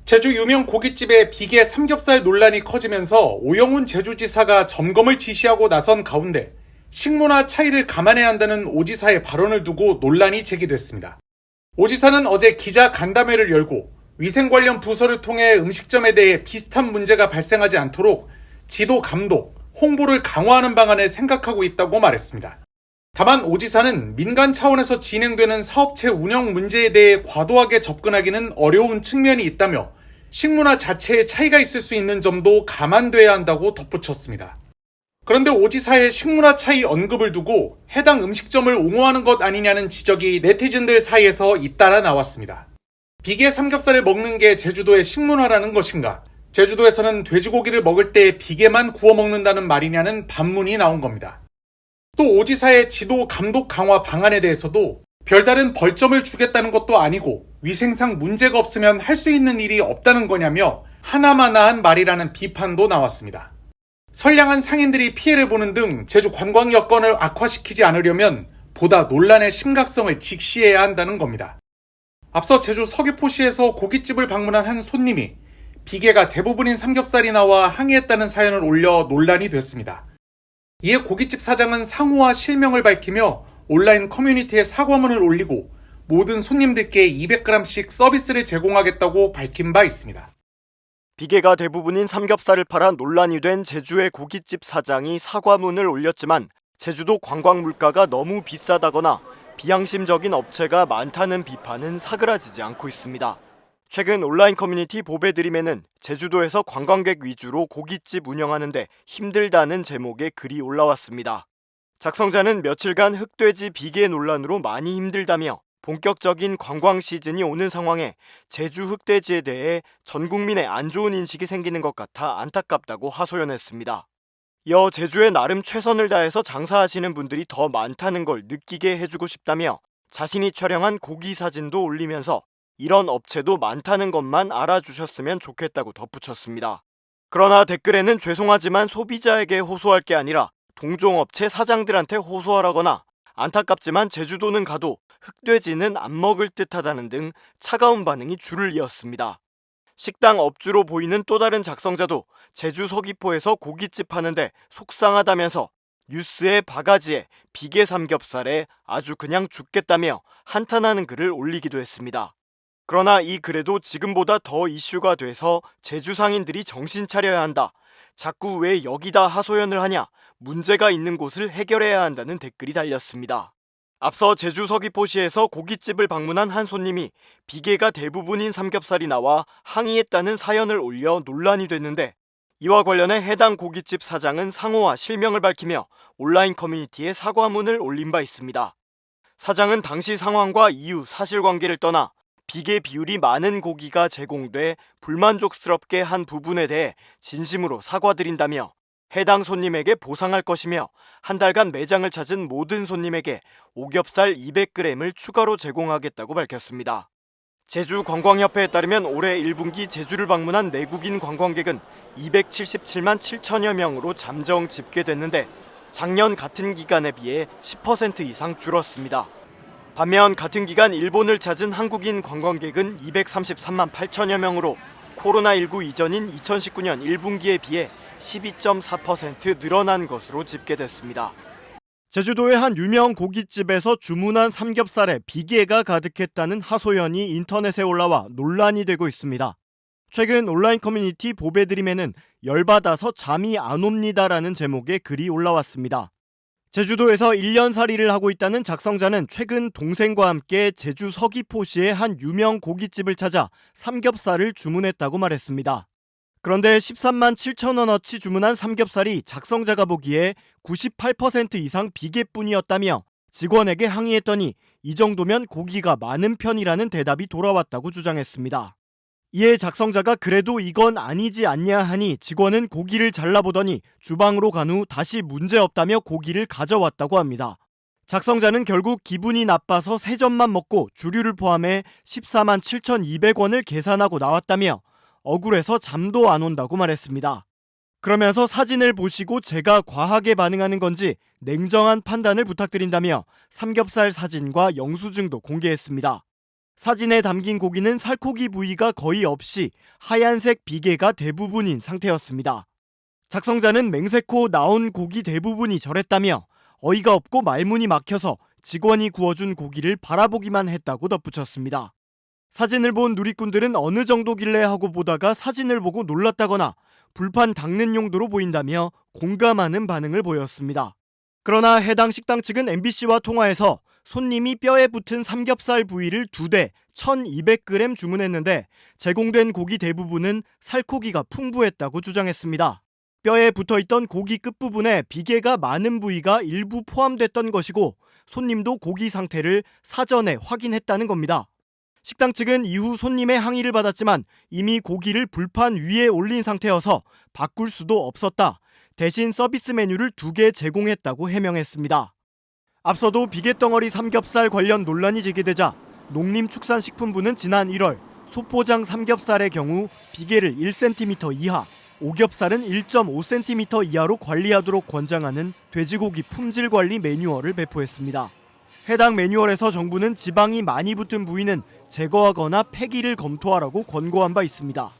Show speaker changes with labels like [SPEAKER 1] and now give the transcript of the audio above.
[SPEAKER 1] 제주 유명 고깃집의 비계 삼겹살 논란이 커지면서 오영훈 제주지사가 점검을 지시하고 나선 가운데 식문화 차이를 감안해야 한다는 오 지사의 발언을 두고 논란이 제기됐습니다. 오 지사는 어제 기자 간담회를 열고 위생 관련 부서를 통해 음식점에 대해 비슷한 문제가 발생하지 않도록 지도 감독, 홍보를 강화하는 방안을 생각하고 있다고 말했습니다. 다만 오 지사는 민간 차원에서 진행되는 사업체 운영 문제에 대해 과도하게 접근하기는 어려운 측면이 있다며 식문화 자체에 차이가 있을 수 있는 점도 감안돼야 한다고 덧붙였습니다. 그런데 오 지사의 식문화 차이 언급을 두고 해당 음식점을 옹호하는 것 아니냐는 지적이 네티즌들 사이에서 잇따라 나왔습니다. 비계 삼겹살을 먹는 게 제주도의 식문화라는 것인가? 제주도에서는 돼지고기를 먹을 때 비계만 구워 먹는다는 말이냐는 반문이 나온 겁니다. 또 오 지사의 지도 감독 강화 방안에 대해서도 별다른 벌점을 주겠다는 것도 아니고 위생상 문제가 없으면 할 수 있는 일이 없다는 거냐며 하나마나한 말이라는 비판도 나왔습니다. 선량한 상인들이 피해를 보는 등 제주 관광 여건을 악화시키지 않으려면 보다 논란의 심각성을 직시해야 한다는 겁니다. 앞서 제주 서귀포시에서 고깃집을 방문한 한 손님이 비계가 대부분인 삼겹살이 나와 항의했다는 사연을 올려 논란이 됐습니다. 이에 고깃집 사장은 상호와 실명을 밝히며 온라인 커뮤니티에 사과문을 올리고 모든 손님들께 200g씩 서비스를 제공하겠다고 밝힌 바 있습니다.
[SPEAKER 2] 비계가 대부분인 삼겹살을 팔아 논란이 된 제주의 고깃집 사장이 사과문을 올렸지만 제주도 관광 물가가 너무 비싸다거나 비양심적인 업체가 많다는 비판은 사그라지지 않고 있습니다. 최근 온라인 커뮤니티 보배드림에는 제주도에서 관광객 위주로 고깃집 운영하는데 힘들다는 제목의 글이 올라왔습니다. 작성자는 며칠간 흑돼지 비계 논란으로 많이 힘들다며 본격적인 관광 시즌이 오는 상황에 제주 흑돼지에 대해 전 국민의 안 좋은 인식이 생기는 것 같아 안타깝다고 하소연했습니다. 이어 제주에 나름 최선을 다해서 장사하시는 분들이 더 많다는 걸 느끼게 해주고 싶다며 자신이 촬영한 고기 사진도 올리면서 이런 업체도 많다는 것만 알아주셨으면 좋겠다고 덧붙였습니다. 그러나 댓글에는 죄송하지만 소비자에게 호소할 게 아니라 동종업체 사장들한테 호소하라거나 안타깝지만 제주도는 가도 흑돼지는 안 먹을 듯하다는 등 차가운 반응이 줄을 이었습니다. 식당 업주로 보이는 또 다른 작성자도 제주 서귀포에서 고깃집 하는데 속상하다면서 뉴스에 바가지에 비계 삼겹살에 아주 그냥 죽겠다며 한탄하는 글을 올리기도 했습니다. 그러나 이 글에도 지금보다 더 이슈가 돼서 제주 상인들이 정신 차려야 한다. 자꾸 왜 여기다 하소연을 하냐. 문제가 있는 곳을 해결해야 한다는 댓글이 달렸습니다. 앞서 제주 서귀포시에서 고깃집을 방문한 한 손님이 비계가 대부분인 삼겹살이 나와 항의했다는 사연을 올려 논란이 됐는데 이와 관련해 해당 고깃집 사장은 상호와 실명을 밝히며 온라인 커뮤니티에 사과문을 올린 바 있습니다. 사장은 당시 상황과 이유, 사실관계를 떠나 비계 비율이 많은 고기가 제공돼 불만족스럽게 한 부분에 대해 진심으로 사과드린다며 해당 손님에게 보상할 것이며 한 달간 매장을 찾은 모든 손님에게 오겹살 200g을 추가로 제공하겠다고 밝혔습니다. 제주관광협회에 따르면 올해 1분기 제주를 방문한 내국인 관광객은 277만 7천여 명으로 잠정 집계됐는데 작년 같은 기간에 비해 10% 이상 줄었습니다. 반면 같은 기간 일본을 찾은 한국인 관광객은 233만 8천여 명으로 코로나19 이전인 2019년 1분기에 비해 12.4% 늘어난 것으로 집계됐습니다. 제주도의 한 유명 고깃집에서 주문한 삼겹살에 비계가 가득했다는 하소연이 인터넷에 올라와 논란이 되고 있습니다. 최근 온라인 커뮤니티 보배드림에는 열받아서 잠이 안 옵니다라는 제목의 글이 올라왔습니다. 제주도에서 1년살이를 하고 있다는 작성자는 최근 동생과 함께 제주 서귀포시의 한 유명 고깃집을 찾아 삼겹살을 주문했다고 말했습니다. 그런데 13만 7천 원어치 주문한 삼겹살이 작성자가 보기에 98% 이상 비계뿐이었다며 직원에게 항의했더니 이 정도면 고기가 많은 편이라는 대답이 돌아왔다고 주장했습니다. 이에 작성자가 그래도 이건 아니지 않냐 하니 직원은 고기를 잘라보더니 주방으로 간 후 다시 문제없다며 고기를 가져왔다고 합니다. 작성자는 결국 기분이 나빠서 3점만 먹고 주류를 포함해 14만 7,200원을 계산하고 나왔다며 억울해서 잠도 안 온다고 말했습니다. 그러면서 사진을 보시고 제가 과하게 반응하는 건지 냉정한 판단을 부탁드린다며 삼겹살 사진과 영수증도 공개했습니다. 사진에 담긴 고기는 살코기 부위가 거의 없이 하얀색 비계가 대부분인 상태였습니다. 작성자는 맹세코 나온 고기 대부분이 절했다며 어이가 없고 말문이 막혀서 직원이 구워준 고기를 바라보기만 했다고 덧붙였습니다. 사진을 본 누리꾼들은 어느 정도길래 하고 보다가 사진을 보고 놀랐다거나 불판 닦는 용도로 보인다며 공감하는 반응을 보였습니다. 그러나 해당 식당 측은 MBC와 통화해서 손님이 뼈에 붙은 삼겹살 부위를 2대 1200g 주문했는데 제공된 고기 대부분은 살코기가 풍부했다고 주장했습니다. 뼈에 붙어있던 고기 끝부분에 비계가 많은 부위가 일부 포함됐던 것이고 손님도 고기 상태를 사전에 확인했다는 겁니다. 식당 측은 이후 손님의 항의를 받았지만 이미 고기를 불판 위에 올린 상태여서 바꿀 수도 없었다. 대신 서비스 메뉴를 2개 제공했다고 해명했습니다. 앞서도 비계덩어리 삼겹살 관련 논란이 제기되자 농림축산식품부는 지난 1월 소포장 삼겹살의 경우 비계를 1cm 이하, 오겹살은 1.5cm 이하로 관리하도록 권장하는 돼지고기 품질 관리 매뉴얼을 배포했습니다. 해당 매뉴얼에서 정부는 지방이 많이 붙은 부위는 제거하거나 폐기를 검토하라고 권고한 바 있습니다.